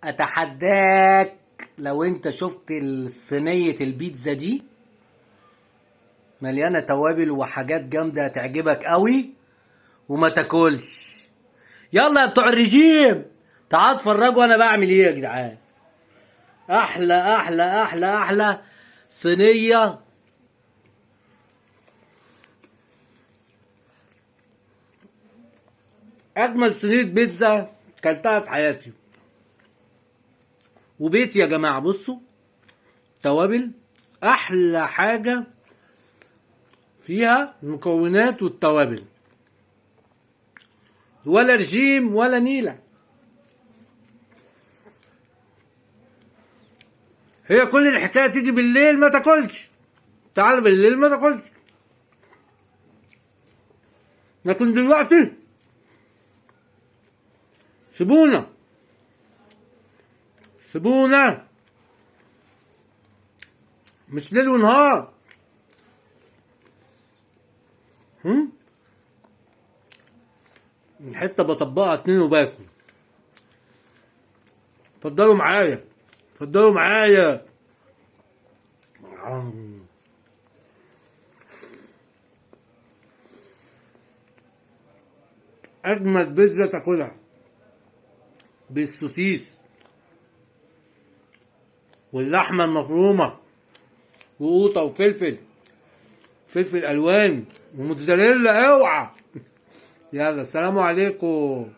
اتحداك لو انت شفت صينية البيتزا دي مليانة توابل وحاجات جامدة هتعجبك قوي وما تاكلش. يلا يا بتوع الرجيم، تعال اتفرجوا انا بعمل ايه يا جدعان. احلى احلى احلى احلى صينية، اجمل صينية بيتزا كلتها في حياتي. وبيتي يا جماعة، بصوا توابل، احلى حاجة فيها المكونات والتوابل، ولا رجيم ولا نيلة. هي كل الحكاية تيجي بالليل ما تاكلش، تعال بالليل ما تاكلش، لكن دلوقتي سيبونا سيبونا، مش ليل ونهار. الحتة بطبقها 2 وباكل. اتفضلوا معايا، اتفضلوا معايا. اجمد بيتزا تاكلها بالسوسيس واللحمه المفرومه وقوطه وفلفل، فلفل الوان وموتزاريلا. اوعى. يلا، السلام عليكم.